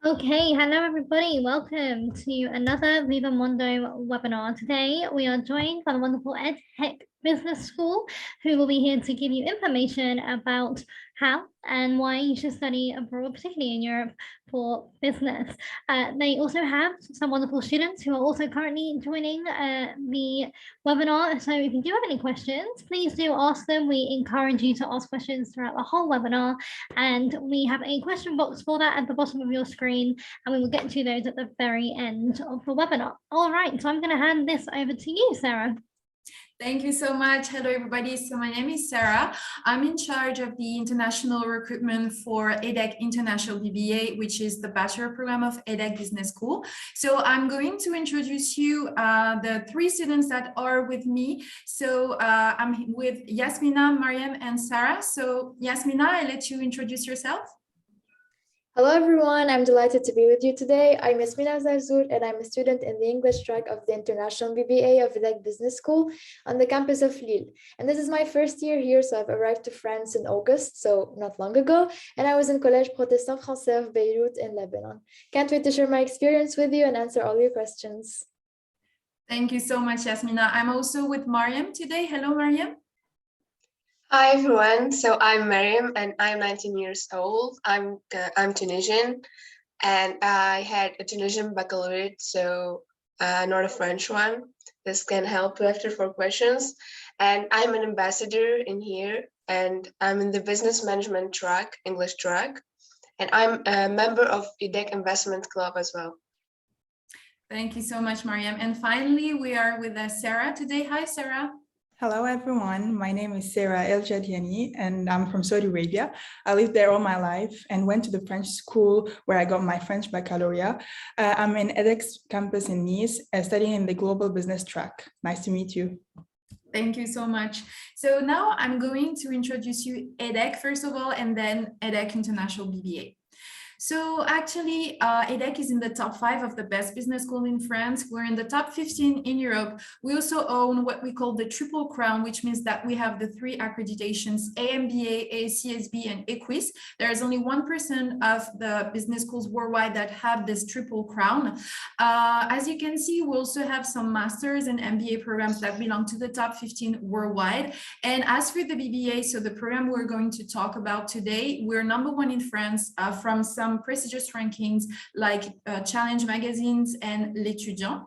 Okay, hello everybody. Welcome to another Viva-Mundo webinar. Today we are joined by the wonderful EDHEC Business School, who will be here to give you information about how and why you should study abroad, particularly in Europe, for business. They also have some wonderful students who are also currently joining the webinar. So if you do have any questions, please do ask them. We encourage you to ask questions throughout the whole webinar. And we have a question box for that at the bottom of your screen, and we will get to those at the very end of the webinar. All right, so I'm going to hand this over to you, Sarah. Thank you so much. Hello, everybody. So my name is Sarah. I'm in charge of the international recruitment for EDHEC International BBA, which is the bachelor program of EDHEC Business School. So I'm going to introduce you the three students that are with me. So I'm with Yasmina, Mariam, and Sarah. So Yasmina, I let you introduce yourself. Hello everyone, I'm delighted to be with you today. I'm Yasmina Zarzour and I'm a student in the English track of the International BBA of EDHEC Business School on the campus of Lille. And this is my first year here, so I've arrived to France in August, so not long ago, and I was in Collège Protestant Français of Beirut in Lebanon. Can't wait to share my experience with you and answer all your questions. Thank you so much, Yasmina. I'm also with Mariam today. Hello, Mariam. Hi everyone, so I'm Mariam and I'm 19 years old. I'm Tunisian and I had a Tunisian baccalaureate, so not a French one. This can help you after for questions. And I'm an ambassador in here and I'm in the business management track, English track. And I'm a member of EDHEC Investment Club as well. Thank you so much, Mariam. And finally, we are with Sarah today. Hi, Sarah. Hello, everyone. My name is Sarah El Jadiani, and I'm from Saudi Arabia. I lived there all my life and went to the French school where I got my French baccalaureate. I'm in edX campus in Nice, studying in the global business track. Nice to meet you. Thank you so much. So now I'm going to introduce you EDHEC first of all, and then EDHEC International BBA. So actually, EDHEC is in the top 5 of the best business school in France. We're in the top 15 in Europe. We also own what we call the Triple Crown, which means that we have the 3 accreditations, AMBA, AACSB, and Equis. There's only 1% of the business schools worldwide that have this Triple Crown. As you can see, we also have some masters and MBA programs that belong to the top 15 worldwide. And as for the BBA, so the program we're going to talk about today, we're #1 in France from some prestigious rankings like Challenge magazines and L'Étudiant.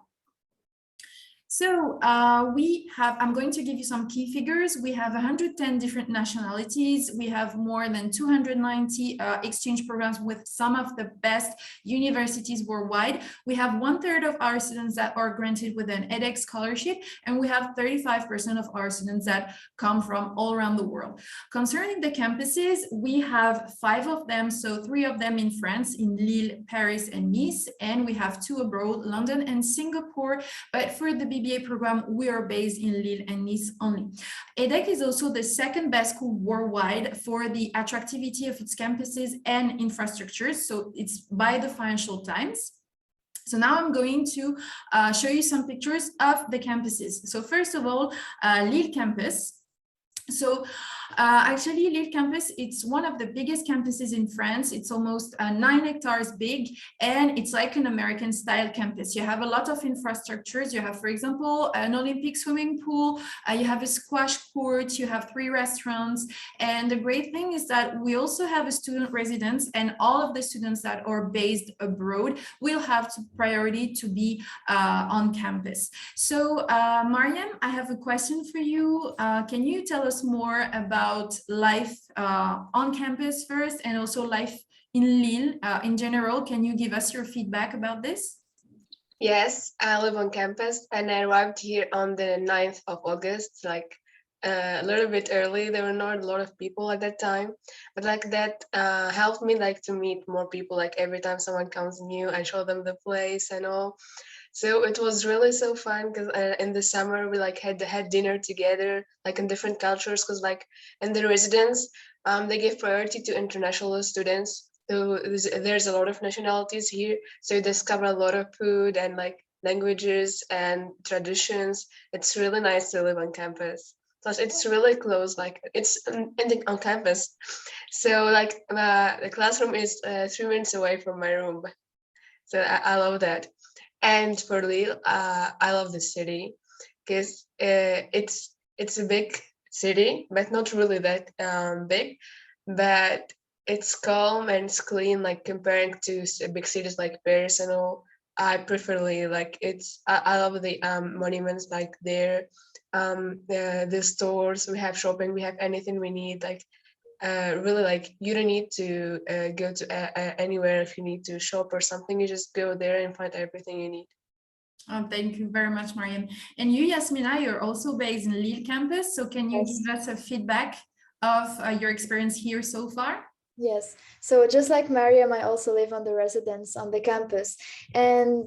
So I'm going to give you some key figures. We have 110 different nationalities. We have more than 290 exchange programs with some of the best universities worldwide. We have 1/3 of our students that are granted with an edX scholarship, and we have 35% of our students that come from all around the world. Concerning the campuses, we have 5 of them, so 3 of them in France, in Lille, Paris, and Nice, and we have 2 abroad, London and Singapore. But for the BBA program, we are based in Lille and Nice only. EDHEC is also the 2nd best school worldwide for the attractivity of its campuses and infrastructures. So it's by the Financial Times. So now I'm going to show you some pictures of the campuses. So first of all, Lille campus. So actually, Lille campus, it's one of the biggest campuses in France. It's almost 9 hectares big, and it's like an American style campus. You have a lot of infrastructures. You have, for example, an Olympic swimming pool, you have a squash court, you have 3 restaurants. And the great thing is that we also have a student residence, and all of the students that are based abroad will have priority to be on campus. So Mariam, I have a question for you. Can you tell us more about life on campus first, and also life in Lille in general? Can you give us your feedback about this? Yes, I live on campus and I arrived here on the 9th of August, like a little bit early. There were not a lot of people at that time, but like that helped me like to meet more people. Like every time someone comes new, I show them the place and all. So it was really so fun because in the summer we like had dinner together, like in different cultures, because like in the residence they give priority to international students. So there's a lot of nationalities here, so you discover a lot of food and like languages and traditions. It's really nice to live on campus. Plus, it's really close, like it's on campus. So like the classroom is 3 minutes away from my room. So I love that. And for Lille, I love the city because it's a big city, but not really that big. But it's calm and it's clean, like comparing to big cities like Paris and all. I prefer Lille. Like I love the monuments like there, the stores. We have shopping. We have anything we need. Like really, like you don't need to go to anywhere if you need to shop or something. You just go there and find everything you need. Thank you very much, Mariam. And you, Yasmina, you're also based in Lille campus. So can you Yes. give us a feedback of your experience here so far? Yes, so just like Mariam, I also live on the residence on the campus. And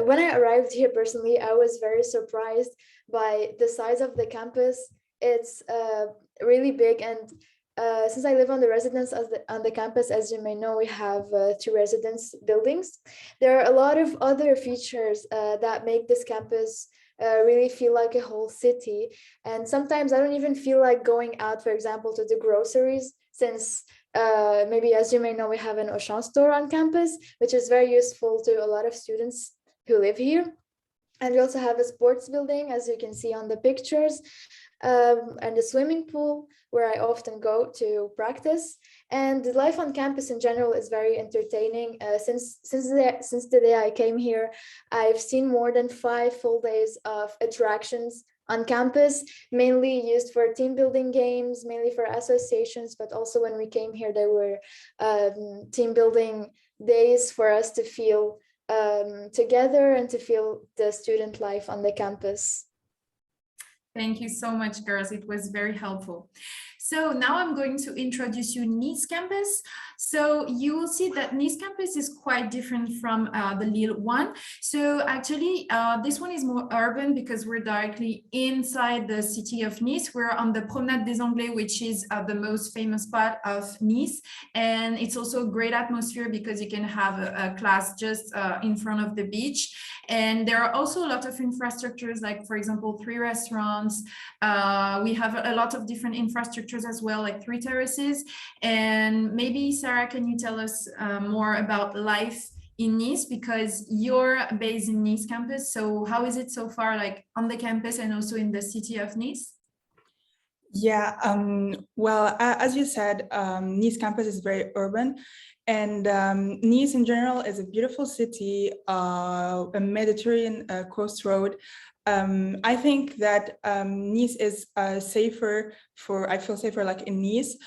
when I arrived here personally, I was very surprised by the size of the campus. It's really big. And since I live on the residence on the campus, as you may know, we have 2 residence buildings. There are a lot of other features that make this campus really feel like a whole city. And sometimes I don't even feel like going out, for example, to the groceries, since maybe as you may know, we have an Auchan store on campus, which is very useful to a lot of students who live here. And we also have a sports building, as you can see on the pictures, and a swimming pool where I often go to practice. And the life on campus in general is very entertaining. Since the day I came here, I've seen more than 5 full days of attractions on campus, mainly used for team building games, mainly for associations, but also when we came here, there were team building days for us to feel together and to feel the student life on the campus. Thank you so much, girls. It was very helpful. So now I'm going to introduce you Nice campus. So you will see that Nice campus is quite different from the Lille one. So actually, this one is more urban because we're directly inside the city of Nice. We're on the Promenade des Anglais, which is the most famous part of Nice. And it's also a great atmosphere because you can have a class just in front of the beach. And there are also a lot of infrastructures, like, for example, 3 restaurants. We have a lot of different infrastructures as well, like 3 terraces. And maybe, Sarah, can you tell us more about life in Nice, because you're based in Nice campus. So how is it so far, like on the campus and also in the city of Nice? Yeah, well, as you said, Nice campus is very urban, and Nice in general is a beautiful city, a Mediterranean coast road. I think that Nice is safer I feel safer like in Nice.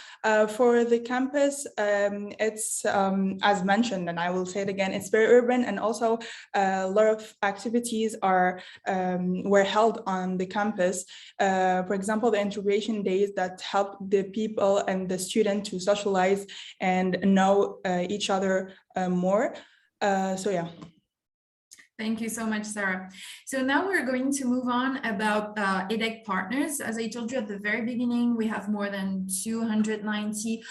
For the campus, it's, as mentioned, and I will say it again, it's very urban, and also a lot of activities were held on the campus. For example, the integration days that help the people and the student to socialize and know each other more. So yeah. Thank you so much, Sarah. So now we're going to move on about EDHEC partners. As I told you at the very beginning, we have more than 290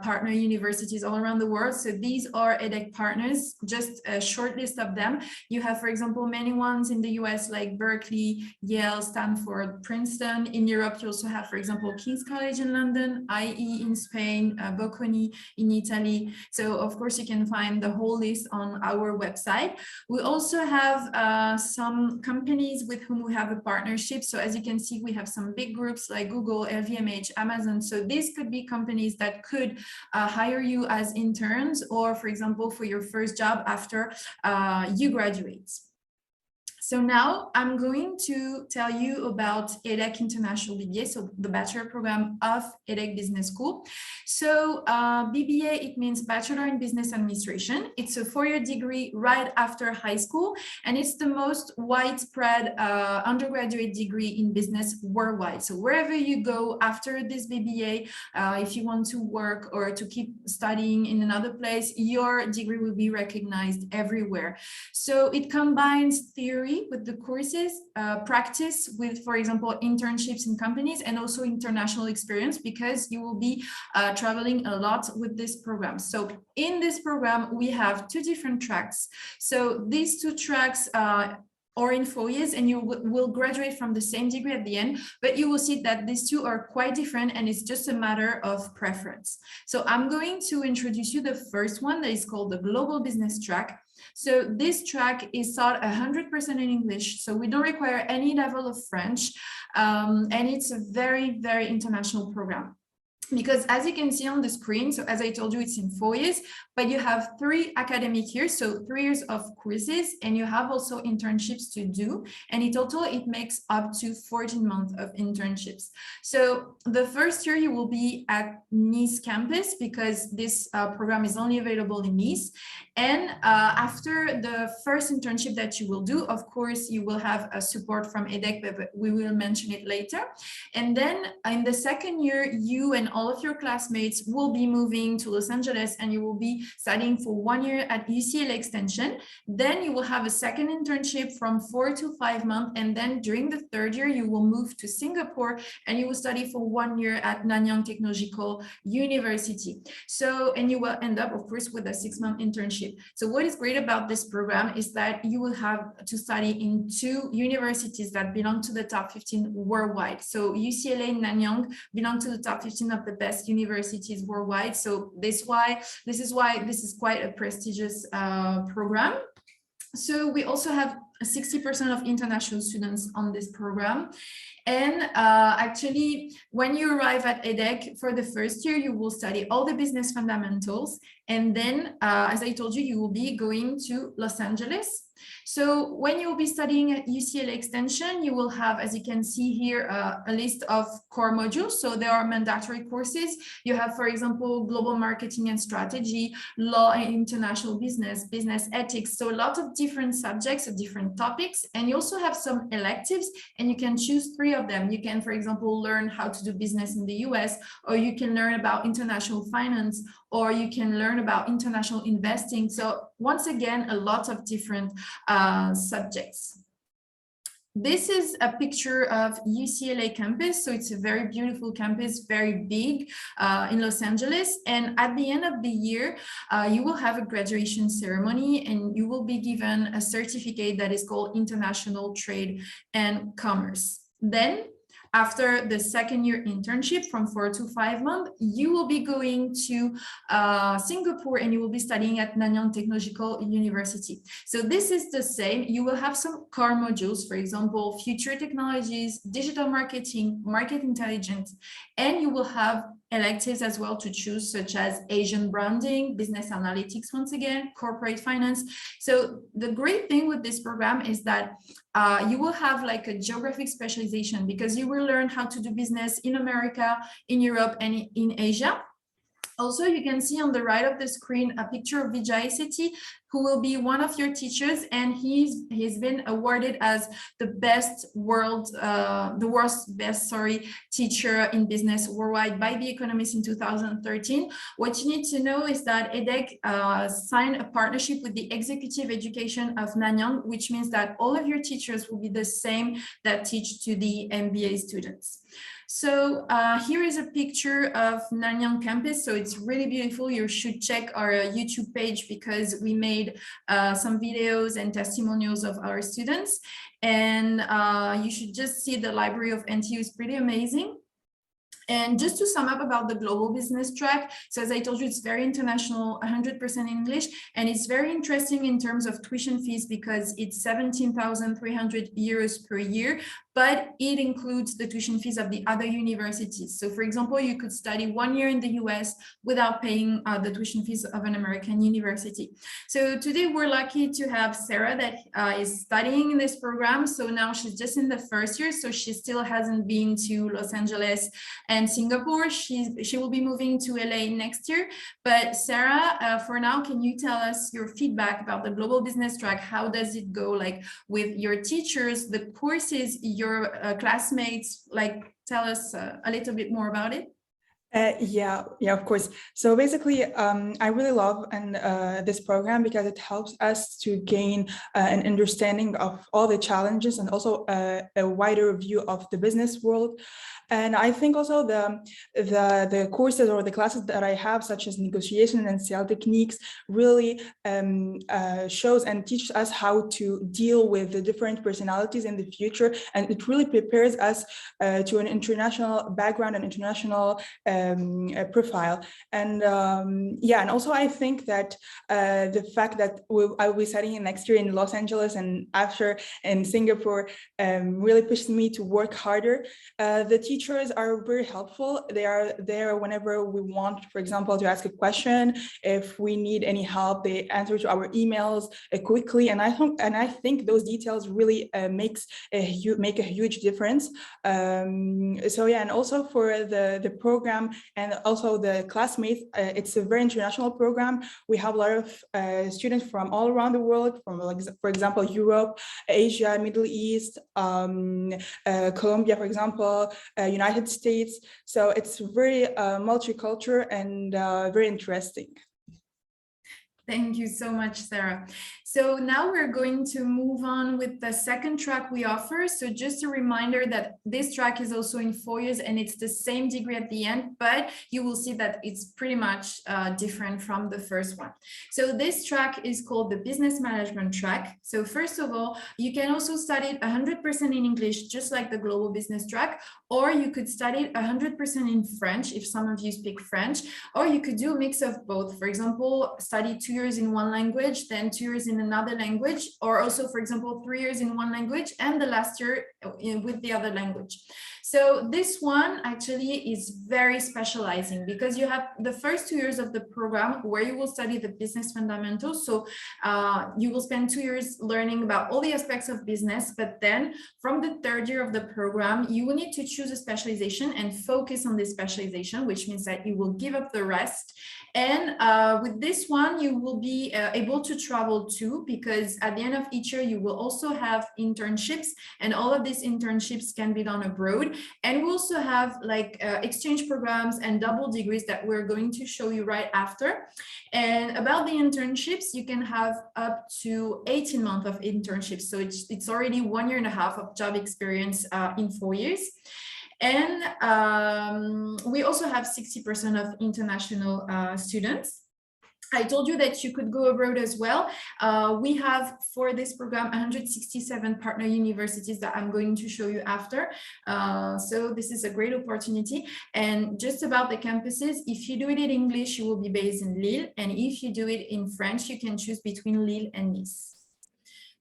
partner universities all around the world. So these are EDHEC partners, just a short list of them. You have, for example, many ones in the US like Berkeley, Yale, Stanford, Princeton. In Europe, you also have, for example, King's College in London, IE in Spain, Bocconi in Italy. So of course, you can find the whole list on our website. We also have some companies with whom we have a partnership. So as you can see, we have some big groups like Google, LVMH, Amazon. So these could be companies that could hire you as interns, or for example, for your first job after you graduate. So now I'm going to tell you about EDHEC International BBA, so the bachelor program of EDHEC Business School. So BBA, it means Bachelor in Business Administration. It's a 4-year degree right after high school, and it's the most widespread undergraduate degree in business worldwide. So wherever you go after this BBA, if you want to work or to keep studying in another place, your degree will be recognized everywhere. So it combines theory with the courses, practice with, for example, internships in companies, and also international experience, because you will be traveling a lot with this program. So in this program, we have 2 different tracks. So these 2 tracks or in 4 years, and you will graduate from the same degree at the end, but you will see that these two are quite different and it's just a matter of preference. So I'm going to introduce you the first one that is called the Global Business Track. So this track is taught 100% in English, so we don't require any level of French, and it's a very, very international program. Because as you can see on the screen, so as I told you, it's in 4 years, but you have 3 academic years, so 3 years of courses, and you have also internships to do. And in total, it makes up to 14 months of internships. So the first year you will be at Nice campus because this program is only available in Nice. And after the first internship that you will do, of course, you will have a support from EDHEC, but we will mention it later. And then in the second year, you and all of your classmates will be moving to Los Angeles and you will be studying for 1 year at UCLA Extension. Then you will have a second internship from 4 to 5 months. And then during the third year, you will move to Singapore and you will study for 1 year at Nanyang Technological University. So, and you will end up, of course, with a 6-month internship. So what is great about this program is that you will have to study in 2 universities that belong to the top 15 worldwide. So UCLA and Nanyang belong to the top 15 of the best universities worldwide. So this is why this is quite a prestigious program. So we also have 60% of international students on this program. And actually, when you arrive at EDHEC for the first year, you will study all the business fundamentals. And then, as I told you, you will be going to Los Angeles. So when you will be studying at UCLA Extension, you will have, as you can see here, a list of core modules. So there are mandatory courses. You have, for example, global marketing and strategy, law and international business, business ethics. So a lot of different subjects, different topics. And you also have some electives, and you can choose 3 of them. You can, for example, learn how to do business in the US, or you can learn about international finance, or you can learn about international investing. So once again, a lot of different subjects. This is a picture of UCLA campus. So it's a very beautiful campus, very big in Los Angeles. And at the end of the year, you will have a graduation ceremony and you will be given a certificate that is called International Trade and Commerce. Then after the second year internship from 4 to 5 months, you will be going to Singapore and you will be studying at Nanyang Technological University. So this is the same. You will have some core modules, for example, future technologies, digital marketing, market intelligence, and you will have electives as well to choose, such as Asian branding, business analytics, once again, corporate finance. So the great thing with this program is that you will have like a geographic specialization because you will learn how to do business in America, in Europe, and in Asia. Also, you can see on the right of the screen a picture of Vijay Sethi, who will be one of your teachers, and he's been awarded as the world's best teacher in business worldwide by The Economist in 2013. What you need to know is that EDHEC signed a partnership with the Executive Education of Nanyang, which means that all of your teachers will be the same that teach to the MBA students. So here is a picture of Nanyang campus. So it's really beautiful. You should check our YouTube page because we made some videos and testimonials of our students. And you should just see the library of NTU is pretty amazing. And just to sum up about the global business track, so as I told you, it's very international, 100% English, and it's very interesting in terms of tuition fees because it's 17,300 euros per year, but it includes the tuition fees of the other universities. So for example, you could study 1 year in the US without paying the tuition fees of an American university. So today we're lucky to have Sarah that is studying in this program. So now she's just in the first year, so she still hasn't been to Los Angeles and Singapore. She will be moving to LA next year. But Sarah, for now, can you tell us your feedback about the global business track? How does it go, like with your teachers, the courses, your classmates? Like, tell us a little bit more about it. Yeah, of course. So basically, I really love this program because it helps us to gain an understanding of all the challenges and also a wider view of the business world. And I think also the courses or the classes that I have, such as negotiation and sales techniques, really shows and teaches us how to deal with the different personalities in the future. And it really prepares us to an international background and international profile. And and also I think that the fact that I will be studying next year in Los Angeles and after in Singapore really pushed me to work harder. The teachers are very helpful. They are there whenever we want, for example, to ask a question. If we need any help, they answer to our emails quickly. And I think those details really make a huge difference. And also for the program and also the classmates, it's a very international program. We have a lot of students from all around the world, from, for example, Europe, Asia, Middle East, Colombia, for example, United States. So it's very multicultural and very interesting. Thank you so much, Sarah. So now we're going to move on with the second track we offer. So just a reminder that this track is also in 4 years and it's the same degree at the end, but you will see that it's pretty much different from the first one. So this track is called the business management track. So first of all, you can also study it 100% in English, just like the global business track, or you could study it 100% in French if some of you speak French, or you could do a mix of both. For example, study 2 years in one language, then 2 years in another language, or also, for example, 3 years in one language and the last year with the other language. So this one actually is very specializing because you have the first 2 years of the program where you will study the business fundamentals. So you will spend 2 years learning about all the aspects of business, but then from the third year of the program, you will need to choose a specialization and focus on this specialization, which means that you will give up the rest. And with this one, you will be able to travel too, because at the end of each year, you will also have internships, and all of these internships can be done abroad. And we also have like exchange programs and double degrees that we're going to show you right after. And about the internships, you can have up to 18 months of internships. So it's already 1.5 years of job experience in 4 years. And we also have 60% of international students. I told you that you could go abroad as well. We have for this program 167 partner universities that I'm going to show you after. So this is a great opportunity. And just about the campuses, if you do it in English, you will be based in Lille. And if you do it in French, you can choose between Lille and Nice.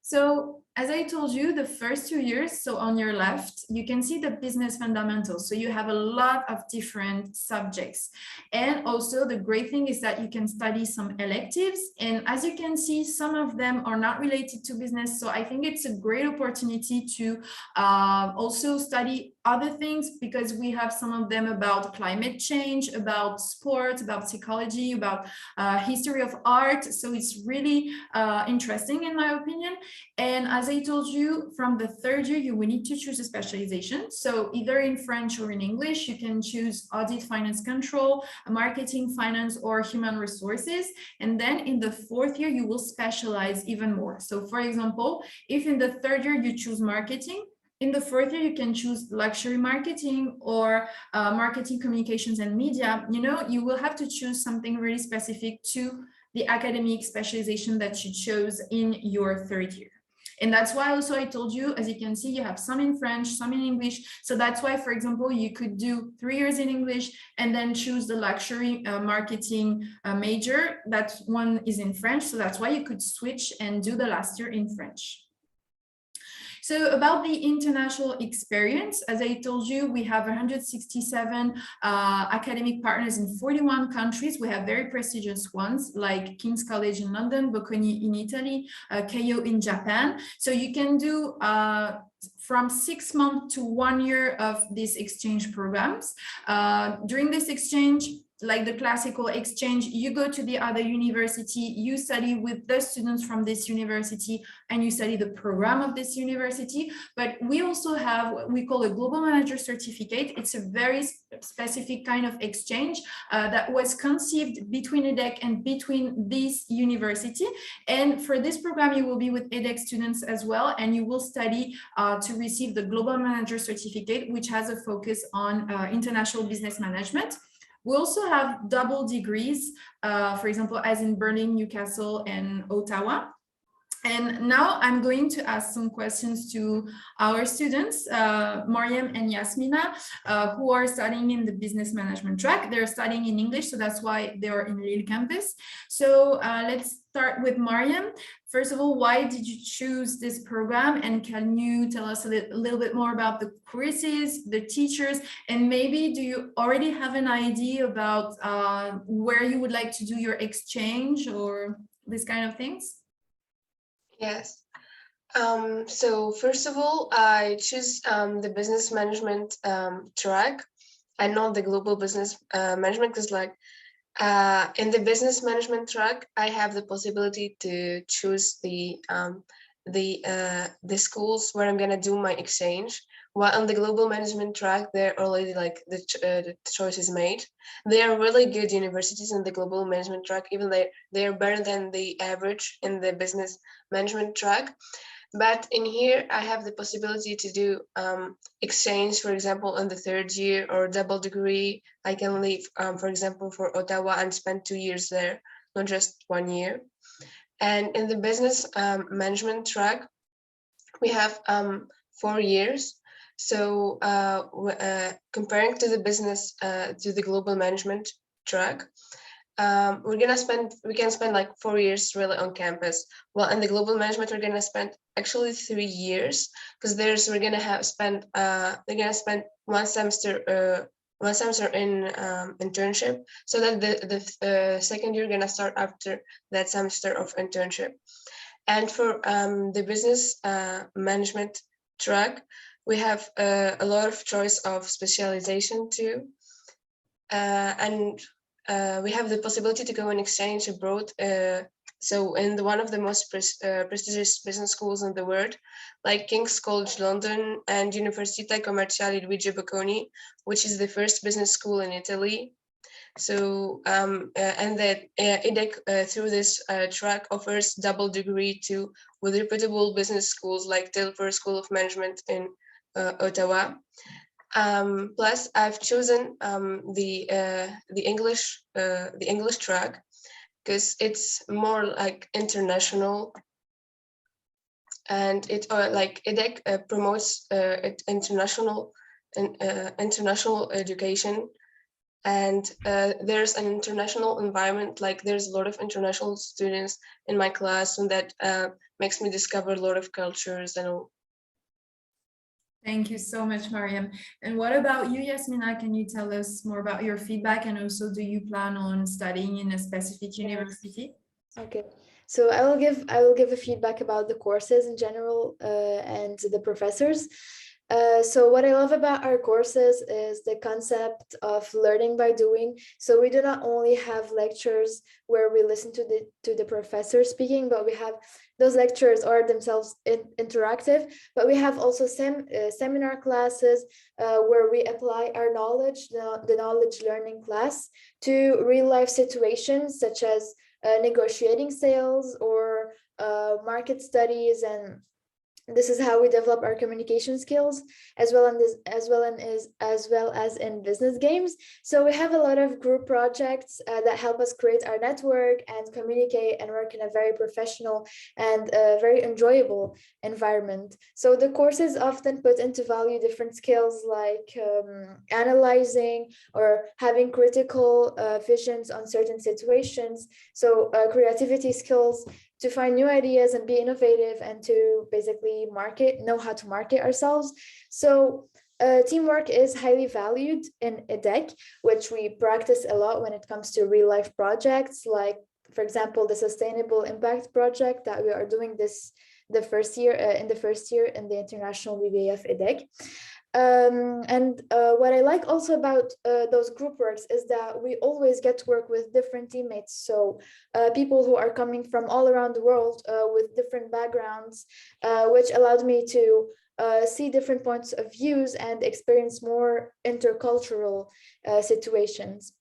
So as I told you, the first 2 years, so on your left, you can see the business fundamentals. So you have a lot of different subjects. And also the great thing is that you can study some electives. And as you can see, some of them are not related to business. So I think it's a great opportunity to also study other things, because we have some of them about climate change, about sport, about psychology, about history of art. So it's really interesting in my opinion. And as I told you, from the third year, you will need to choose a specialization. So either in French or in English, you can choose audit, finance control, marketing, finance, or human resources. And then in the fourth year, you will specialize even more. So for example, if in the third year you choose marketing, in the fourth year, you can choose luxury marketing or marketing, communications, and media. You know, you will have to choose something really specific to the academic specialization that you chose in your third year. And that's why also I told you, as you can see, you have some in French, some in English. So that's why, for example, you could do 3 years in English and then choose the luxury marketing major. That one is in French. So that's why you could switch and do the last year in French. So about the international experience, as I told you, we have 167 academic partners in 41 countries. We have very prestigious ones like King's College in London, Bocconi in Italy, Keio in Japan. So you can do from 6 months to 1 year of these exchange programs. During this exchange, like the classical exchange, you go to the other university, you study with the students from this university, and you study the program of this university. But we also have what we call a global manager certificate. It's a very specific kind of exchange that was conceived between EDHEC and between this university. And for this program, you will be with EDHEC students as well, and you will study to receive the global manager certificate, which has a focus on international business management. We also have double degrees, for example, as in Berlin, Newcastle, and Ottawa. And now I'm going to ask some questions to our students, Mariam and Yasmina, who are studying in the business management track. They're studying in English, so that's why they're in LILLE campus. So let's start with Mariam. First of all, why did you choose this program? And can you tell us a little bit more about the courses, the teachers, and maybe do you already have an idea about where you would like to do your exchange or this kind of things? Yes. So first of all, I choose the business management track and not the global business management, because like in the business management track, I have the possibility to choose the schools where I'm gonna do my exchange. While on the global management track, they're already like the choice is made. They are really good universities in the global management track, even they are better than the average in the business management track. But in here, I have the possibility to do exchange, for example, in the third year, or double degree. I can leave, for example, for Ottawa and spend 2 years there, not just 1 year. And in the business management track, we have 4 years. So comparing to the business, to the global management track, we can spend like 4 years really on campus. Well, in the global management, we're gonna spend actually 3 years, because they're gonna spend 1 semester in internship, so that the second year gonna start after that semester of internship. And for the business management track, we have a lot of choice of specialization too, and we have the possibility to go and exchange abroad. So in one of the most prestigious business schools in the world, like King's College London and Università Commerciale Luigi Bocconi, which is the first business school in Italy. So and that EDHEC through this track offers double degree to with reputable business schools like Tilburg School of Management in Ottawa. Plus, I've chosen the English track because it's more like international, and it like EDHEC promotes international education, and there's an international environment. Like there's a lot of international students in my class, and that makes me discover a lot of cultures and all. Thank you so much, Mariam. And what about you, Yasmina? Can you tell us more about your feedback? And also, do you plan on studying in a specific university? Okay, so I will give a feedback about the courses in general and the professors. So what I love about our courses is the concept of learning by doing. So we do not only have lectures where we listen to the professor speaking, but we have those lectures are themselves interactive, but we have also seminar classes where we apply our knowledge, the knowledge learning class, to real life situations such as negotiating sales or market studies, and this is how we develop our communication skills as well as in business games. So we have a lot of group projects that help us create our network and communicate and work in a very professional and very enjoyable environment. So the courses often put into value different skills like analyzing or having critical visions on certain situations. So creativity skills to find new ideas and be innovative, and to basically know how to market ourselves. So teamwork is highly valued in EDHEC, which we practice a lot when it comes to real life projects, like, for example, the Sustainable Impact Project that we are doing in the first year in the International BBA of EDHEC. What I like also about those group works is that we always get to work with different teammates. So people who are coming from all around the world with different backgrounds, which allowed me to see different points of views and experience more intercultural situations.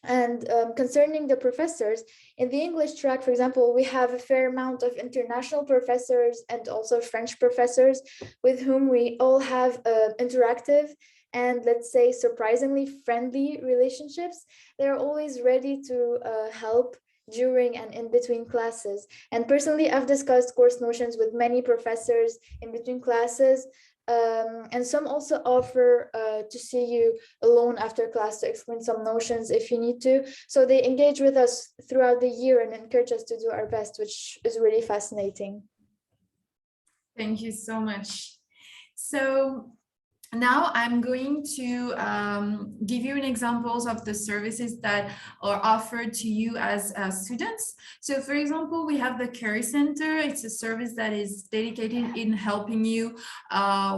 And concerning the professors, in the English track, for example, we have a fair amount of international professors and also French professors with whom we all have interactive and, let's say, surprisingly friendly relationships. They're always ready to help during and in between classes. And personally, I've discussed course notions with many professors in between classes. And some also offer to see you alone after class to explain some notions if you need to. So they engage with us throughout the year and encourage us to do our best, which is really fascinating. Thank you so much. So now I'm going to give you an examples of the services that are offered to you as students. So for example, we have the Career Center. It's a service that is dedicated in helping you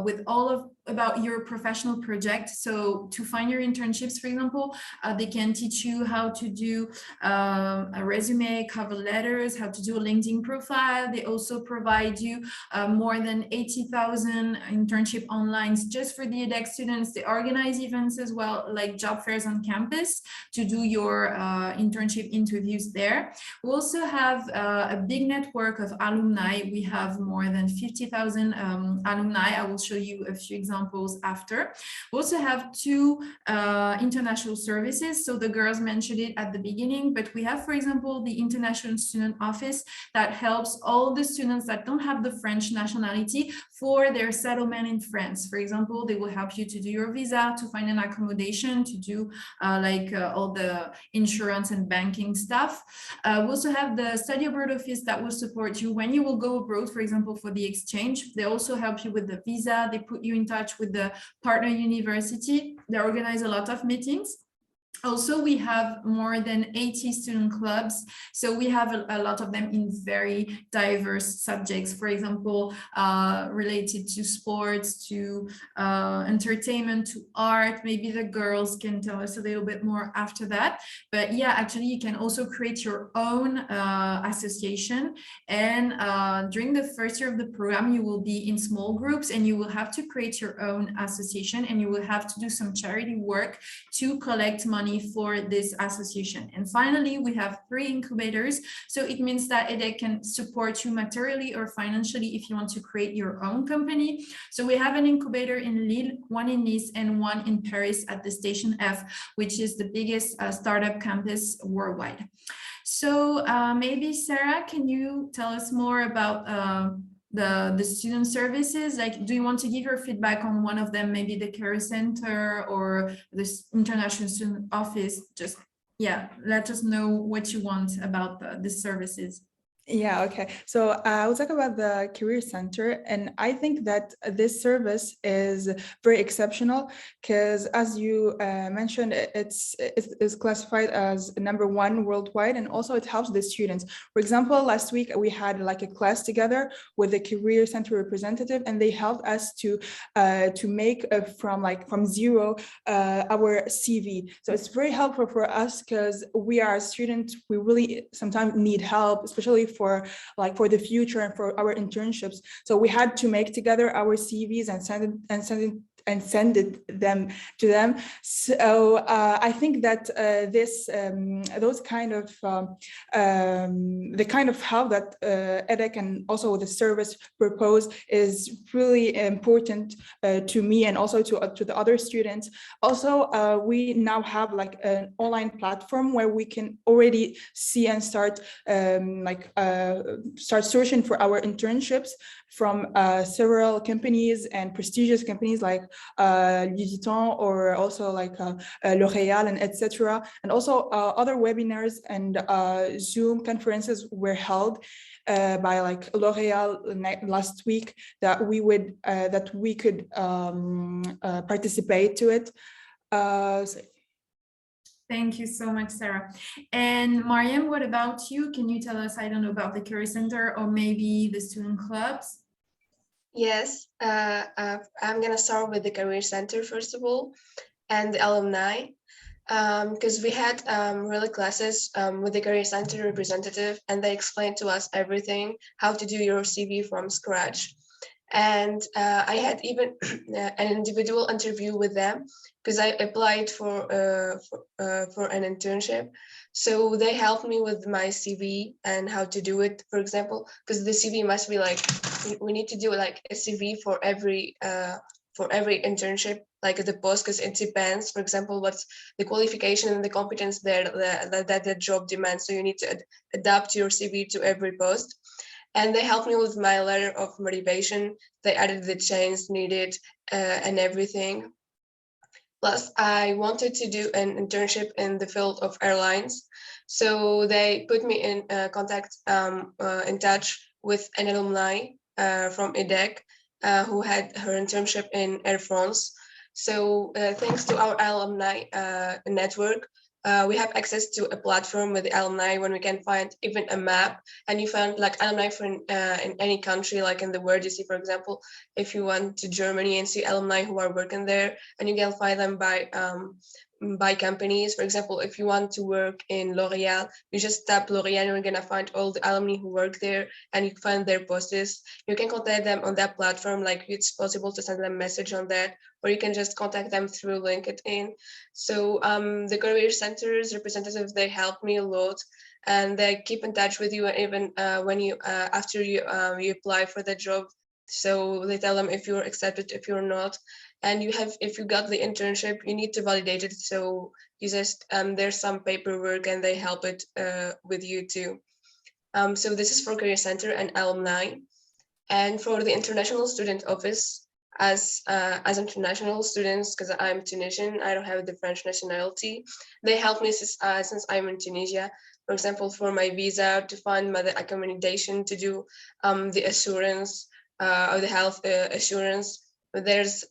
with all about your professional project. So to find your internships, for example, they can teach you how to do a resume, cover letters, how to do a LinkedIn profile. They also provide you more than 80,000 internship online just for the EDHEC students. They organize events as well, like job fairs on campus to do your internship interviews there. We also have a big network of alumni. We have more than 50,000 alumni. I will show you a few examples after. We also have two international services. So the girls mentioned it at the beginning, but we have, for example, the International Student Office that helps all the students that don't have the French nationality for their settlement in France. For example, they will help you to do your visa, to find an accommodation, to do all the insurance and banking stuff. We also have the Study Abroad Office that will support you when you will go abroad, for example, for the exchange. They also help you with the visa. They put you in touch with the partner university. They organize a lot of meetings. Also, we have more than 80 student clubs. So we have a lot of them in very diverse subjects, for example, related to sports, to entertainment, to art. Maybe the girls can tell us a little bit more after that. But yeah, actually, you can also create your own association. And during the first year of the program, you will be in small groups and you will have to create your own association and you will have to do some charity work to collect money for this association. And finally, we have 3 incubators. So it means that EDHEC can support you materially or financially if you want to create your own company. So we have an incubator in Lille, one in Nice, and one in Paris at the Station F, which is the biggest startup campus worldwide. So maybe Sarah, can you tell us more about the student services? Like, do you want to give your feedback on one of them, maybe the Career Center or the International Student Office? Just, yeah, let us know what you want about the services. Yeah, okay. So I will talk about the Career Center, and I think that this service is very exceptional because, as you mentioned, it's classified as #1 worldwide, and also it helps the students. For example, last week we had like a class together with the Career Center representative, and they helped us to make from zero our CV. So it's very helpful for us because we are students. We really sometimes need help, especially for the future and for our internships. So we had to make together our CVs and send them to them. So I think that those kind of the kind of help that EDHEC and also the service proposed is really important to me and also to the other students. Also, we now have like an online platform where we can already see and start searching for our internships from several companies and prestigious companies like Louis Vuitton or also like L'Oréal and etc. And also other webinars and Zoom conferences were held by like L'Oréal last week that we could participate to it. Thank you so much, Sarah. And Mariam, what about you? Can you tell us, I don't know, about the Career Center or maybe the student clubs? Yes, I'm gonna start with the Career Center first of all, and the alumni, because we had really classes with the Career Center representative, and they explained to us everything, how to do your CV from scratch. And I had even an individual interview with them because I applied for an internship. So they helped me with my CV and how to do it, for example, because the CV must be like, we need to do like a CV for every internship, like the post, because it depends, for example, what's the qualification and the competence there that the job demands. So you need to adapt your CV to every post. And they helped me with my letter of motivation. They added the change needed and everything. Plus, I wanted to do an internship in the field of airlines. So they put me in contact, in touch with an alumni from EDHEC who had her internship in Air France. So thanks to our alumni network, we have access to a platform with the alumni when we can find even a map, and you find like alumni from in any country, like in the world. You see, for example, if you went to Germany and see alumni who are working there, and you can find them by companies. For example, if you want to work in L'Oreal, you just tap L'Oreal and you're gonna find all the alumni who work there, and you find their posts. You can contact them on that platform, like it's possible to send them a message on that, or you can just contact them through LinkedIn. So the career centers representatives, they help me a lot, and they keep in touch with you even when you after you apply for the job. So they tell them if you're accepted, if you're not, and if you got the internship, you need to validate it. So you just there's some paperwork, and they help it with you too. So this is for career center and alumni. And for the international student office, as international students, because I'm Tunisian, I don't have the French nationality. They help me since I'm in Tunisia. For example, for my visa, to find my accommodation, to do the assurance or the health assurance. There's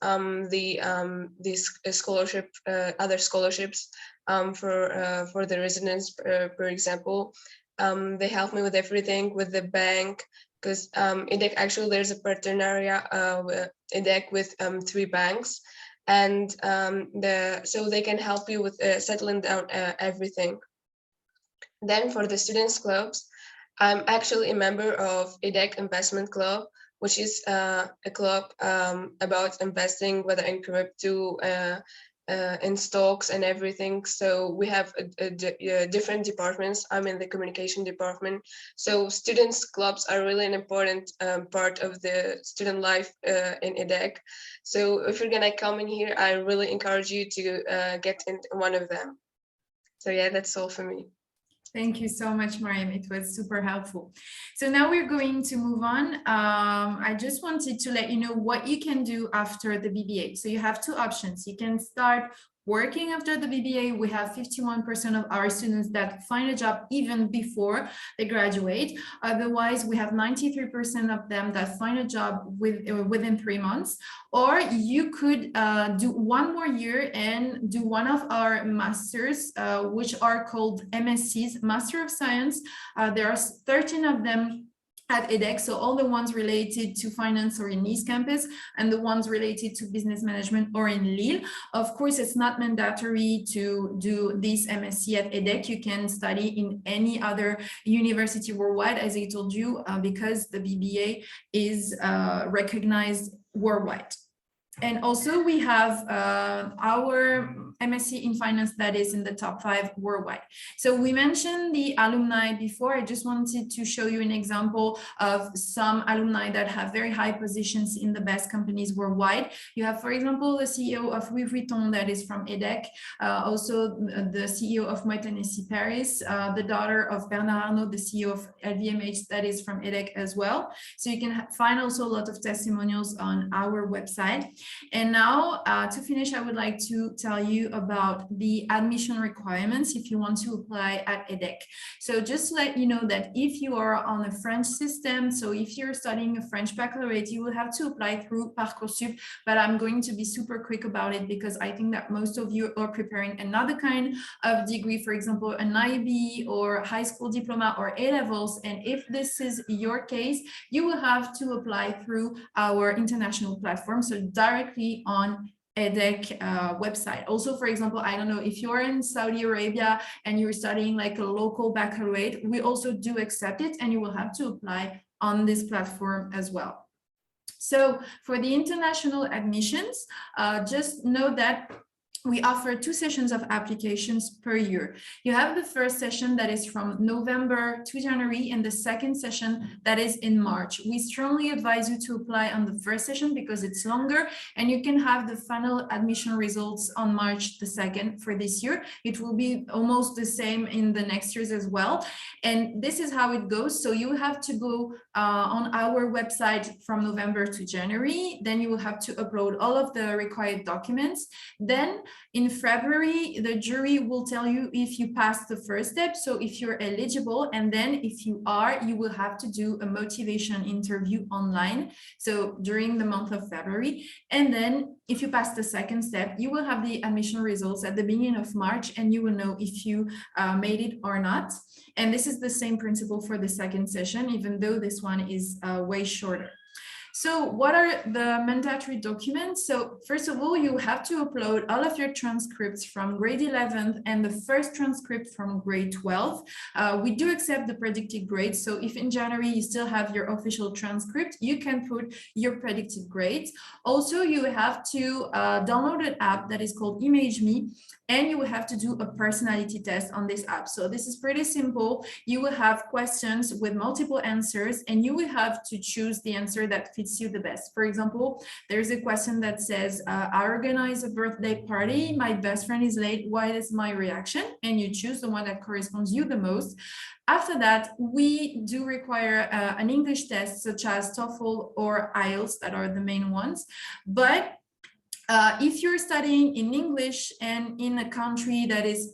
these scholarship, other scholarships for the residents, for example. They help me with everything, with the bank, because EDHEC, actually there's a partenariat EDHEC with 3 banks, and so they can help you with settling down everything. Then for the students clubs, I'm actually a member of EDHEC Investment Club, which is a club about investing, whether in crypto, in stocks and everything. So we have different departments. I'm in the communication department. So students clubs are really an important part of the student life in EDHEC. So if you're gonna come in here, I really encourage you to get in one of them. So yeah, that's all for me. Thank you so much, Mariam. It was super helpful. So now we're going to move on. I just wanted to let you know what you can do after the BBA. So you have 2 options. You can start working after the BBA. We have 51% of our students that find a job even before they graduate. Otherwise, we have 93% of them that find a job within 3 months. Or you could do 1 more year and do one of our masters, which are called MSCs, Master of Science. There are 13 of them at EDHEC, so all the ones related to finance or in Nice campus, and the ones related to business management or in Lille. Of course, it's not mandatory to do this MSc at EDHEC. You can study in any other university worldwide, as I told you, because the BBA is recognized worldwide. And also we have our MSc in finance that is in the top 5 worldwide. So we mentioned the alumni before. I just wanted to show you an example of some alumni that have very high positions in the best companies worldwide. You have, for example, the CEO of Louis Vuitton that is from EDHEC, also the CEO of Moet Hennessy Paris, the daughter of Bernard Arnault, the CEO of LVMH that is from EDHEC as well. So you can find also a lot of testimonials on our website. And now to finish, I would like to tell you about the admission requirements if you want to apply at EDHEC. So just to let you know that if you are on a French system, so if you're studying a French baccalaureate, you will have to apply through Parcoursup, but I'm going to be super quick about it because I think that most of you are preparing another kind of degree, for example, an IB or high school diploma or A-levels. And if this is your case, you will have to apply through our international platform, so directly on EDHEC website. Also, for example, I don't know, if you're in Saudi Arabia and you're studying like a local baccalaureate, we also do accept it, and you will have to apply on this platform as well. So for the international admissions, just know that we offer 2 sessions of applications per year. You have the first session that is from November to January, and the second session that is in March. We strongly advise you to apply on the first session because it's longer, and you can have the final admission results on March the 2nd for this year. It will be almost the same in the next years as well. And this is how it goes. So you have to go on our website from November to January. Then you will have to upload all of the required documents. Then in February, the jury will tell you if you passed the first step, so if you're eligible, and then if you are, you will have to do a motivation interview online, so during the month of February. And then if you pass the second step, you will have the admission results at the beginning of March, and you will know if you made it or not. And this is the same principle for the second session, even though this one is way shorter. So what are the mandatory documents? So first of all, you have to upload all of your transcripts from grade 11th and the first transcript from grade 12. We do accept the predicted grades. So if in January you still have your official transcript, you can put your predicted grades. Also, you have to download an app that is called ImageMe, and you will have to do a personality test on this app. So this is pretty simple. You will have questions with multiple answers, and you will have to choose the answer that fits you the best. For example, there's a question that says, I organize a birthday party, my best friend is late, what is my reaction? And you choose the one that corresponds you the most. After that, we do require an English test such as TOEFL or IELTS, that are the main ones. But if you're studying in English and in a country that is,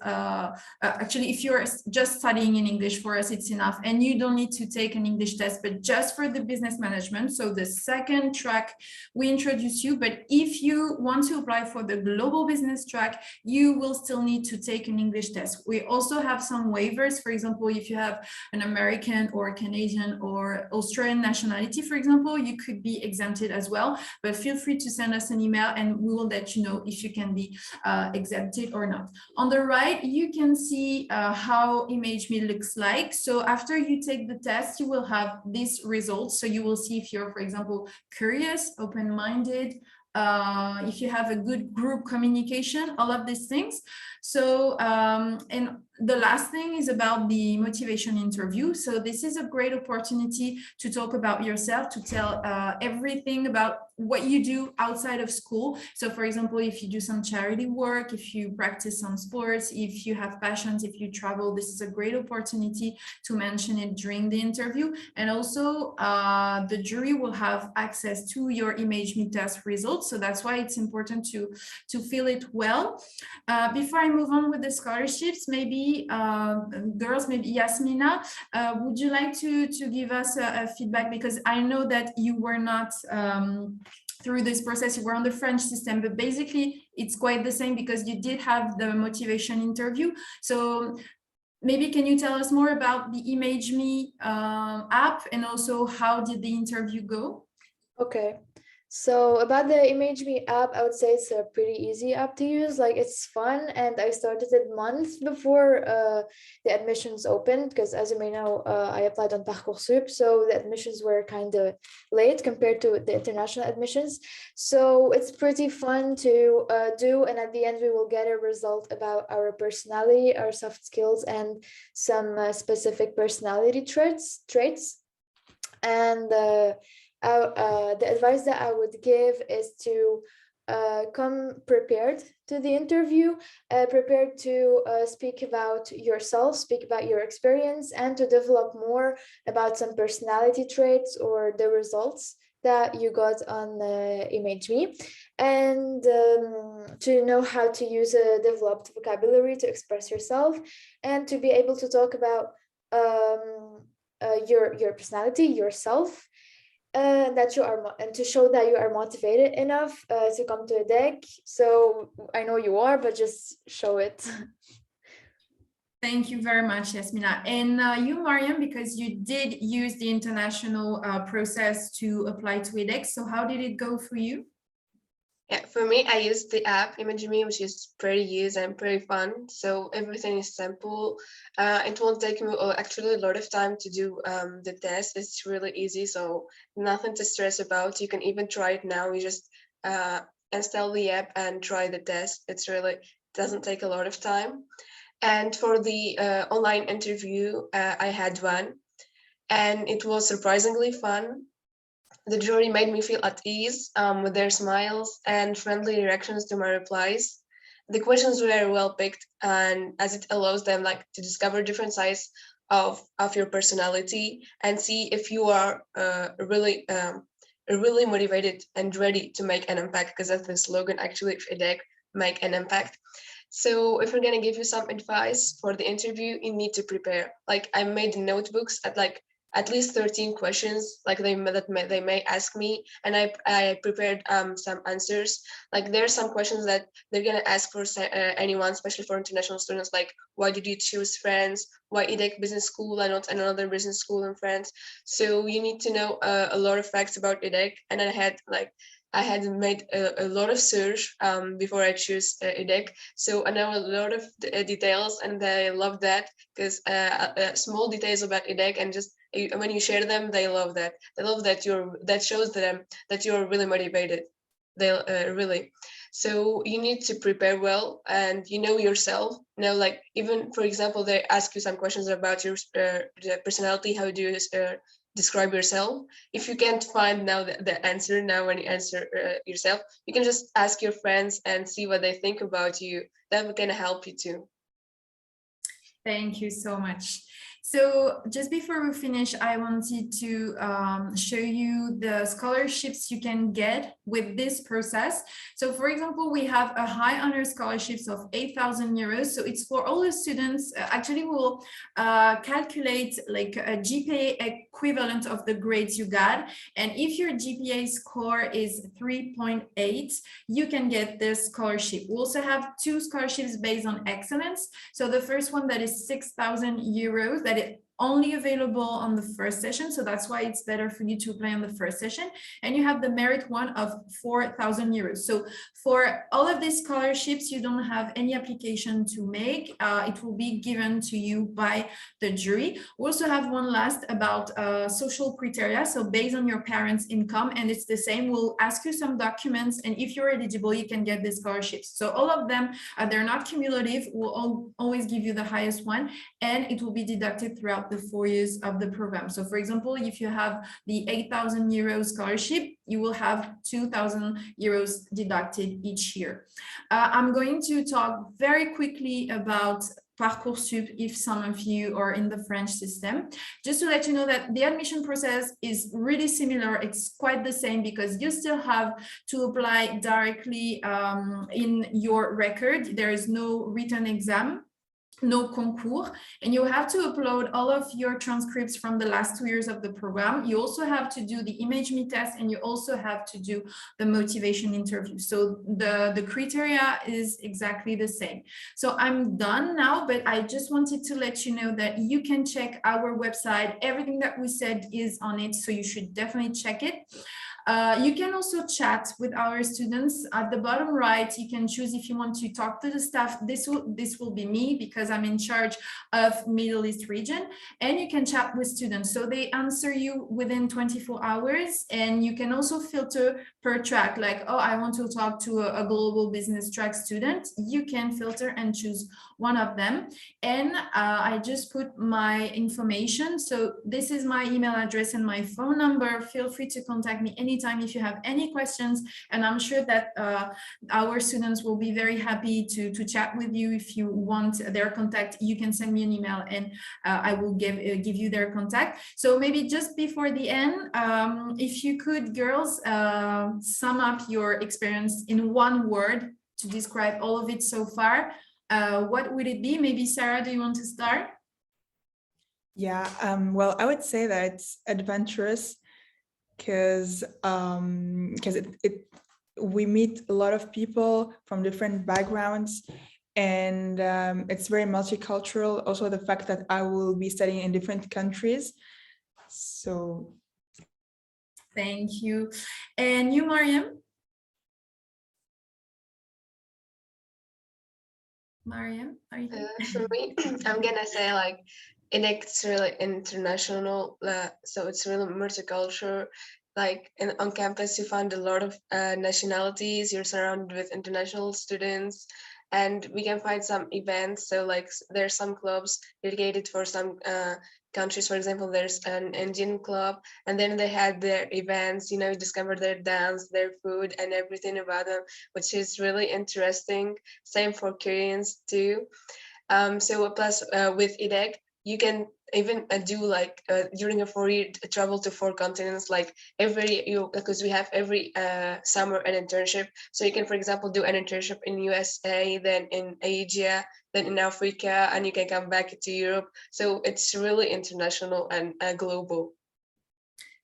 actually, if you're just studying in English, for us, it's enough. And you don't need to take an English test, but just for the business management. So the second track, we introduce you. But if you want to apply for the global business track, you will still need to take an English test. We also have some waivers. For example, if you have an American or Canadian or Australian nationality, for example, you could be exempted as well. But feel free to send us an email, and we will let you know if you can be exempted or not. On the right, you can see how ImageMe looks like. So after you take the test, you will have these results. So you will see if you're, for example, curious, open-minded, if you have a good group communication, all of these things. So, and the last thing is about the motivation interview. So this is a great opportunity to talk about yourself, to tell everything about what you do outside of school. So for example, if you do some charity work, if you practice some sports, if you have passions, if you travel, this is a great opportunity to mention it during the interview. And also the jury will have access to your ImageMe test results. So that's why it's important to fill it well. Before I move on with the scholarships, maybe girls, maybe Yasmina, would you like to give us a feedback? Because I know that you were not through this process, you were on the French system, but basically it's quite the same because you did have the motivation interview. So maybe can you tell us more about the ImageMe app, and also how did the interview go? Okay. So about the ImageMe app, I would say it's a pretty easy app to use. Like, it's fun, and I started it months before the admissions opened, because as you may know, I applied on Parcoursup, so the admissions were kind of late compared to the international admissions. So it's pretty fun to do, and at the end we will get a result about our personality, our soft skills, and some specific personality traits. And the advice that I would give is to come prepared to the interview, prepared to speak about yourself, speak about your experience, and to develop more about some personality traits or the results that you got on ImageMe. and to know how to use a developed vocabulary to express yourself, and to be able to talk about your personality, yourself, that you are, and to show that you are motivated enough to come to EDHEC. So I know you are, but just show it. Thank you very much, Yasmina. And you, Mariam, because you did use the international process to apply to EDHEC. So how did it go for you? Yeah, for me, I used the app ImageMe, which is pretty easy and pretty fun. So everything is simple. It won't take me actually a lot of time to do the test. It's really easy, so nothing to stress about. You can even try it now. You just install the app and try the test. It's really doesn't take a lot of time. And for the online interview, I had one, and it was surprisingly fun. The jury made me feel at ease with their smiles and friendly reactions to my replies. The questions were well picked, and as it allows them to discover different sides of your personality and see if you are really motivated and ready to make an impact, because that's the slogan actually of EDHEC, make an impact. So if we're gonna give you some advice for the interview, you need to prepare. I made notebooks at least 13 questions they may ask me, and I prepared some answers. There are some questions that they're gonna ask for anyone, especially for international students, like why did you choose France, why EDHEC Business School and not another business school in France. So you need to know a lot of facts about EDHEC, and I had made a lot of search before I choose EDHEC. So I know a lot of details, and I love that, because small details about EDHEC, and just when you share them, they love that. They love that that shows them that you're really motivated. They really. So you need to prepare well, and you know yourself. Even for example, they ask you some questions about your personality. How do you describe yourself? If you can't find now the answer now when you answer yourself, you can just ask your friends and see what they think about you. That can help you too. Thank you so much. So just before we finish, I wanted to show you the scholarships you can get with this process. So for example, we have a high honor scholarships of 8,000 euros. So it's for all the students. Actually, we'll calculate a GPA equivalent of the grades you got. And if your GPA score is 3.8, you can get this scholarship. We also have 2 scholarships based on excellence. So the first one, that is 6,000 euros, that is only available on the first session. So that's why it's better for you to apply on the first session. And you have the merit one of 4,000 euros. So for all of these scholarships, you don't have any application to make. It will be given to you by the jury. We also have one last about social criteria. So based on your parents' income, and it's the same, we'll ask you some documents, and if you're eligible, you can get the scholarships. So all of them, they're not cumulative. We'll always give you the highest one, and it will be deducted throughout the 4 years of the program. So for example, if you have the 8,000 euros scholarship, you will have 2,000 euros deducted each year. I'm going to talk very quickly about Parcoursup if some of you are in the French system. Just to let you know that the admission process is really similar. It's quite the same, because you still have to apply directly in your record. There is no written exam, no concours, and you have to upload all of your transcripts from the last 2 years of the program. You also have to do the ImageMe test, and you also have to do the motivation interview. So the criteria is exactly the same. So I'm done now, but I just wanted to let you know that you can check our website. Everything that we said is on it, so you should definitely check it. You can also chat with our students. At the bottom right, you can choose if you want to talk to the staff. This will be me, because I'm in charge of Middle East region, and you can chat with students. So they answer you within 24 hours, and you can also filter per track, like, oh, I want to talk to a global business track student. You can filter and choose one of them. And I just put my information. So this is my email address and my phone number. Feel free to contact me anytime anytime if you have any questions, and I'm sure that our students will be very happy to chat with you. If you want their contact, you can send me an email and I will give you their contact. So maybe just before the end, if you could, girls, sum up your experience in one word to describe all of it so far, what would it be? Maybe Sarah, do you want to start? Yeah, well, I would say that it's adventurous because we meet a lot of people from different backgrounds, and it's very multicultural. Also, the fact that I will be studying in different countries. So, thank you. And you, Mariam? Mariam, are you here? For me, I'm gonna say like it's really international, so it's really multicultural. Like on campus, you find a lot of nationalities. You're surrounded with international students, and we can find some events. So like there's some clubs dedicated for some countries. For example, there's an Indian club, and then they had their events, you know, discover their dance, their food, and everything about them, which is really interesting. Same for Koreans too. So plus with EDHEC, you can even do like during a 4-year travel to 4 continents, like because we have every summer an internship. So you can, for example, do an internship in USA, then in Asia, then in Africa, and you can come back to Europe. So it's really international and global.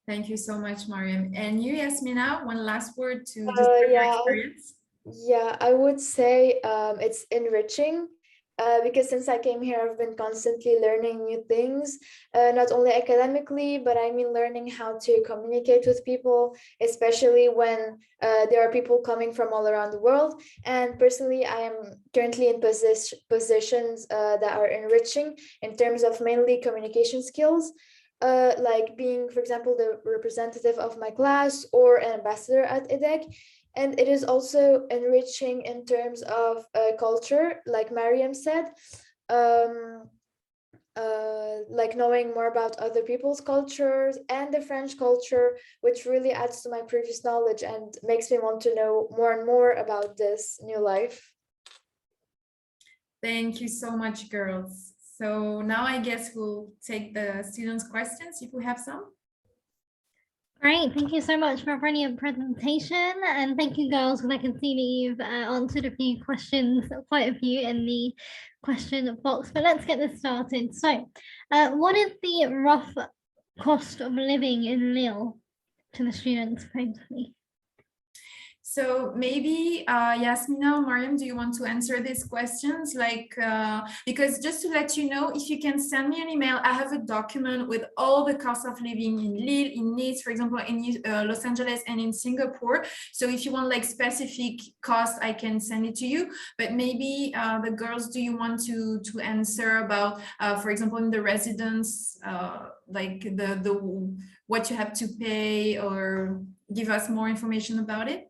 Thank you so much, Mariam. And you, Yasmina, one last word to describe your experience? Yeah, I would say it's enriching. Because since I came here, I've been constantly learning new things, not only academically, but I mean learning how to communicate with people, especially when there are people coming from all around the world. And personally, I am currently in positions that are enriching in terms of mainly communication skills, like being, for example, the representative of my class or an ambassador at EDHEC. And it is also enriching in terms of culture, like Mariam said, like knowing more about other people's cultures and the French culture, which really adds to my previous knowledge and makes me want to know more and more about this new life. Thank you so much, girls. So now I guess we'll take the students' questions if we have some. Great, thank you so much for a brilliant presentation, and thank you, girls, because I can see that you've answered a few questions, quite a few in the question box, but let's get this started. So what is the rough cost of living in LILLE to the students, hopefully? So maybe Yasmina or Mariam, do you want to answer these questions? Like, because just to let you know, if you can send me an email, I have a document with all the cost of living in Lille, in Nice, for example, in Los Angeles and in Singapore. So if you want like specific cost, I can send it to you. But maybe the girls, do you want to answer about, for example, in the residence, like the what you have to pay, or give us more information about it?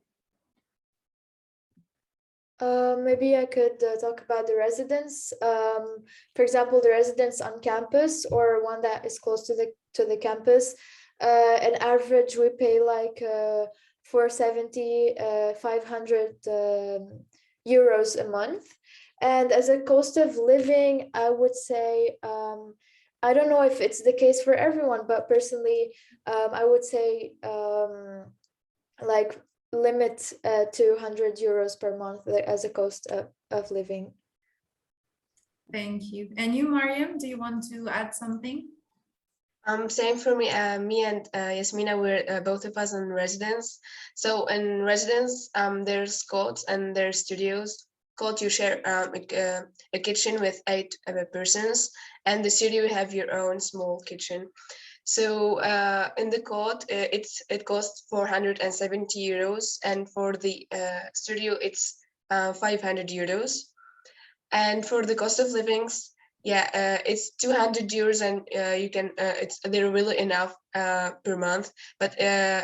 Maybe I could talk about the residence. For example, the residence on campus or one that is close to the campus. An average we pay like 470, 500 euros a month. And as a cost of living, I would say, I don't know if it's the case for everyone, but personally, I would say like limit 200 euros per month as a cost of living. Thank you. And you, Mariam, do you want to add something? Same for me. Me and Yasmina, we're both of us in residence. So in residence, there's courts and there's studios. Court, you share a kitchen with 8 persons, and the studio, you have your own small kitchen. So in the court, it costs 470 euros, and for the studio, it's 500 euros. And for the cost of livings, yeah, it's 200 euros, and you can they're really enough per month. But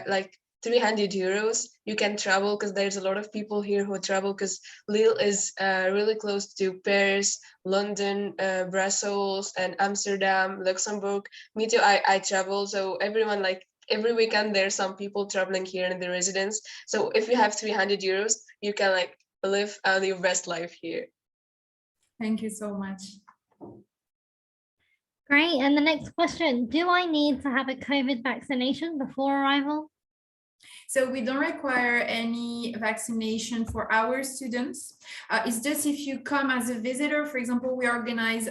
like 300 euros, you can travel, because there's a lot of people here who travel, because Lille is really close to Paris, London, Brussels, and Amsterdam, Luxembourg. Me too, I travel, so everyone like every weekend there's some people traveling here in the residence. So if you have 300 euros, you can like live your best life here. Thank you so much. Great. And the next question, do I need to have a COVID vaccination before arrival? So we don't require any vaccination for our students. It's just if you come as a visitor, for example, we organize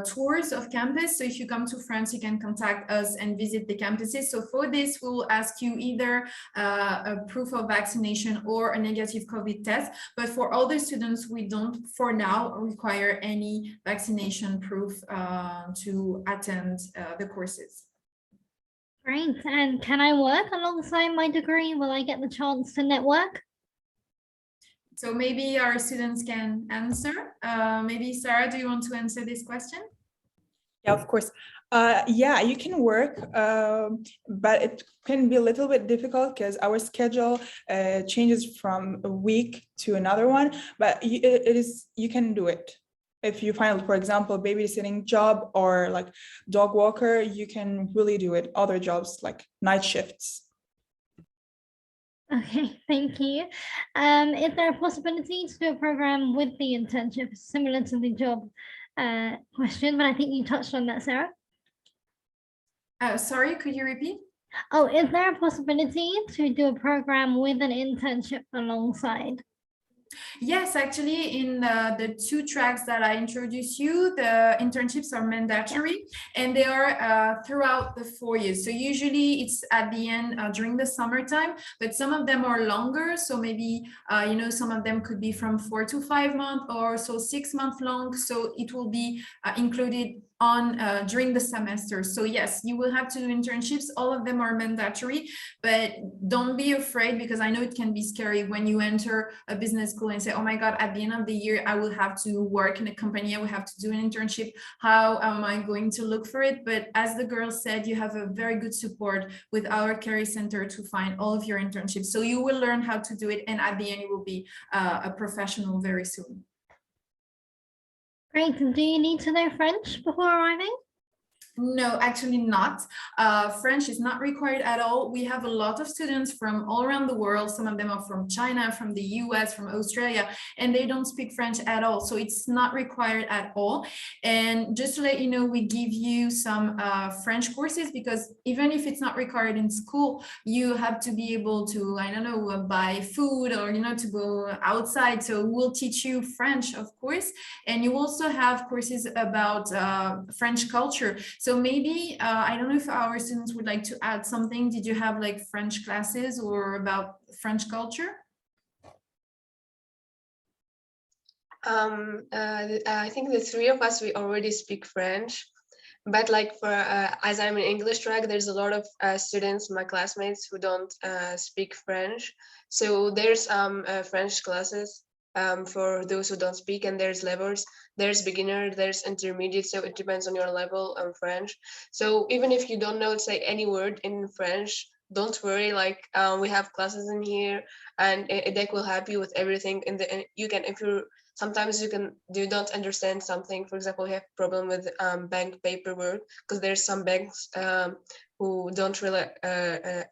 tours of campus. So if you come to France, you can contact us and visit the campuses. So for this, we will ask you either a proof of vaccination or a negative COVID test. But for other students, we don't, for now, require any vaccination proof to attend the courses. Great. And can I work alongside my degree? Will I get the chance to network? So maybe our students can answer. Maybe Sarah, do you want to answer this question? Yeah, of course. Yeah, you can work, but it can be a little bit difficult because our schedule changes from a week to another one, but you can do it. If you find, for example, babysitting job or like dog walker, you can really do it. Other jobs like night shifts. Okay, thank you. Is there a possibility to do a program with the internship similar to the job question? But I think you touched on that, Sarah. Sorry, could you repeat? Oh, is there a possibility to do a program with an internship alongside? Yes, actually, in the two tracks that I introduced you, the internships are mandatory and they are throughout the 4 years. So usually it's at the end during the summertime, but some of them are longer. So maybe, you know, some of them could be from 4 to 5 months or so 6 months long. So it will be included on during the semester. So yes, you will have to do internships. All of them are mandatory, but don't be afraid, because I know it can be scary when you enter a business school and say, oh my God, at the end of the year, I will have to work in a company. I will have to do an internship. How am I going to look for it? But as the girl said, you have a very good support with our Career Center to find all of your internships. So you will learn how to do it. And at the end, you will be a professional very soon. Great. And do you need to know French before arriving? No, actually not. French is not required at all. We have a lot of students from all around the world. Some of them are from China, from the US, from Australia, and they don't speak French at all. So it's not required at all. And just to let you know, we give you some French courses, because even if it's not required in school, you have to be able to, I don't know, buy food or, you know, to go outside. So we'll teach you French, of course. And you also have courses about French culture. So maybe, I don't know if our students would like to add something. Did you have like French classes or about French culture? I think the three of us, we already speak French, but like for, as I'm in English track, there's a lot of students, my classmates, who don't speak French. So there's French classes for those who don't speak, and there's levels. There's beginner, there's intermediate, so it depends on your level of French. So even if you don't know, say, any word in French, don't worry, like we have classes in here, and EDHEC will help you with everything. And you can, if you sometimes you don't understand something, for example, you have problem with bank paperwork, because there's some banks who don't really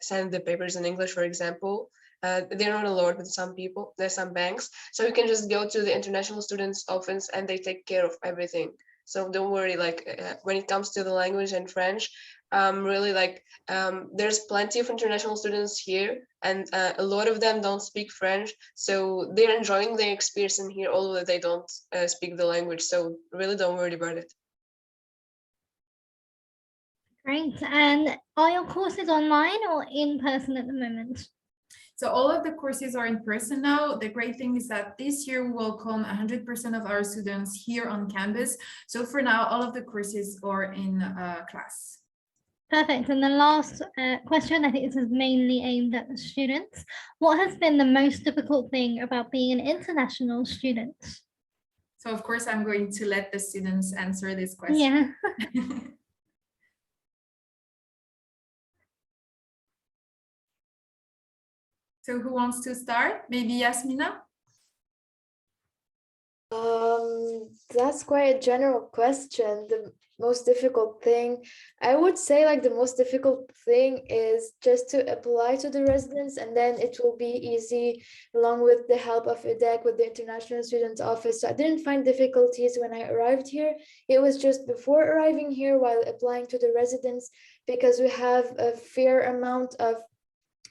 send the papers in English, for example. They're not allowed with some people. There's some banks, so you can just go to the international students office and they take care of everything. So don't worry, like when it comes to the language and French, really, like there's plenty of international students here, and a lot of them don't speak French, so they're enjoying their experience in here, although they don't speak the language. So really don't worry about it. Great. And are your courses online or in person at the moment? So all of the courses are in person now. The great thing is that this year we welcome 100% of our students here on campus. So for now, all of the courses are in class. Perfect. And the last question, I think this is mainly aimed at the students. What has been the most difficult thing about being an international student? So of course, I'm going to let the students answer this question. Yeah. So who wants to start? Maybe Yasmina? That's quite a general question. The most difficult thing, I would say, like, the most difficult thing is just to apply to the residence, and then it will be easy along with the help of EDHEC with the International Students Office. So I didn't find difficulties when I arrived here. It was just before arriving here while applying to the residence, because we have a fair amount of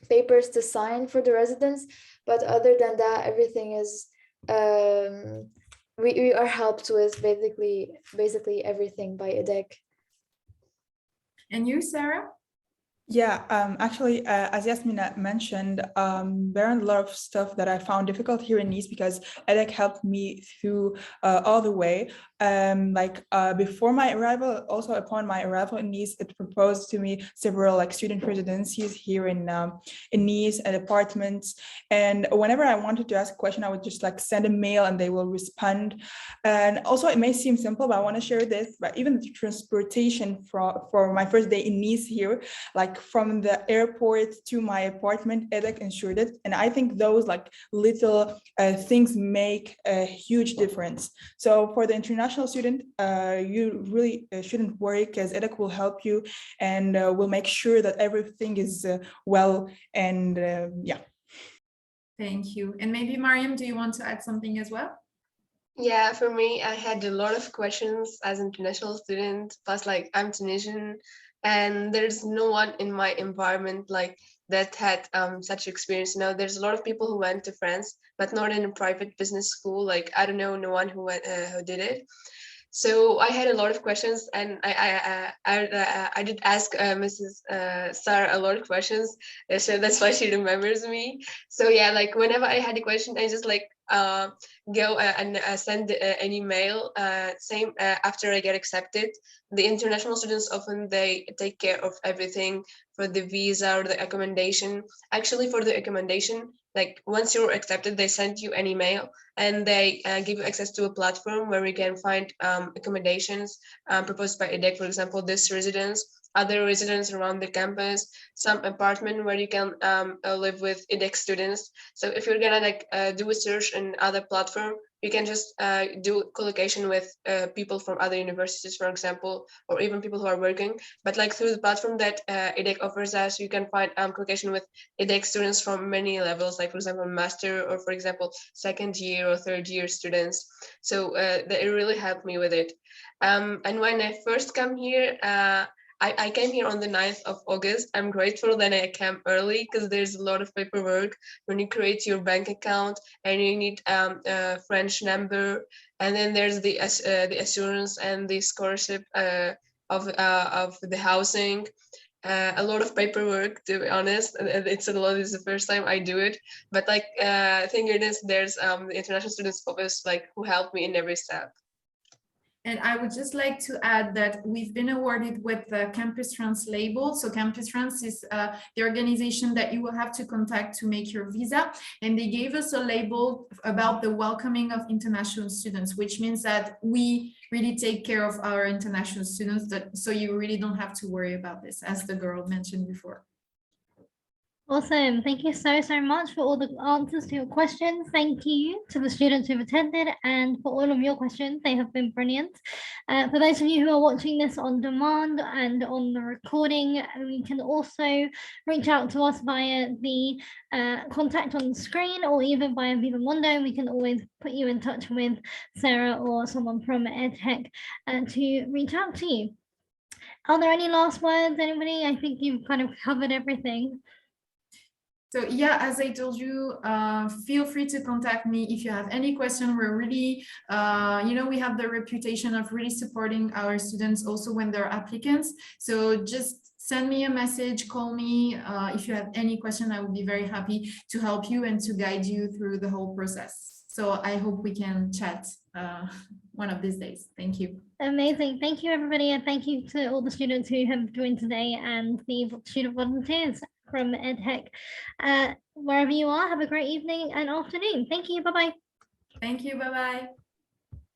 papers to sign for the residence. But other than that, everything is we are helped with basically everything by EDHEC. And you, Sarah? Yeah, actually, as Yasmina mentioned, there are a lot of stuff that I found difficult here in Nice because EDHEC helped me through all the way. Before my arrival, also upon my arrival in Nice, it proposed to me several like student residencies here in Nice and apartments. And whenever I wanted to ask a question, I would just like send a mail and they will respond. And also, it may seem simple, but I want to share this. But even the transportation for my first day in Nice here, like from the airport to my apartment, EDHEC insured it. And I think those like little things make a huge difference. So for the international student, you really shouldn't worry because EDHEC will help you and will make sure that everything is well. And yeah. Thank you. And maybe Mariam, do you want to add something as well? Yeah, for me, I had a lot of questions as an international student, plus like I'm Tunisian, and there's no one in my environment like that had such experience. You know, there's a lot of people who went to France, but not in a private business school. Like, I don't know, no one who went who did it. So I had a lot of questions, and I did ask Mrs. Sarah a lot of questions, so that's why she remembers me. So yeah, like whenever I had a question, I just like go and send an email. Same after I get accepted. The international students often they take care of everything for the visa or the accommodation. Actually, for the accommodation, like once you're accepted, they send you an email and they give you access to a platform where you can find accommodations proposed by EDHEC, for example, this residence, other residents around the campus, some apartment where you can live with EDHEC students. So if you're gonna like do a search in other platform, you can just do collocation with people from other universities, for example, or even people who are working. But like through the platform that EDHEC offers us, you can find collocation with EDHEC students from many levels, like for example, master or for example, second year or third year students. So it really helped me with it. And when I first come here, I came here on the 9th of August. I'm grateful that I came early because there's a lot of paperwork when you create your bank account and you need a French number. And then there's the assurance and the scholarship of the housing. A lot of paperwork, to be honest, and it's a lot. It's the first time I do it, but like thank goodness there's the International Students Office like who helped me in every step. And I would just like to add that we've been awarded with the Campus France label. So Campus France is the organization that you will have to contact to make your visa. And they gave us a label about the welcoming of international students, which means that we really take care of our international students. So you really don't have to worry about this, as the girl mentioned before. Awesome. Thank you so much for all the answers to your questions. Thank you to the students who've attended and for all of your questions. They have been brilliant. For those of you who are watching this on demand and on the recording, you can also reach out to us via the contact on the screen or even via Viva-Mundo. We can always put you in touch with Sarah or someone from EDHEC to reach out to you. Are there any last words, anybody? I think you've kind of covered everything. So yeah, as I told you, feel free to contact me if you have any question. We're really, we have the reputation of really supporting our students also when they're applicants. So just send me a message, call me. If you have any question, I would be very happy to help you and to guide you through the whole process. So I hope we can chat one of these days. Thank you. Amazing. Thank you, everybody. And thank you to all the students who have joined today and the student volunteers from EDHEC. Wherever you are, have a great evening and afternoon. Thank you. Bye-bye. Thank you. Bye-bye.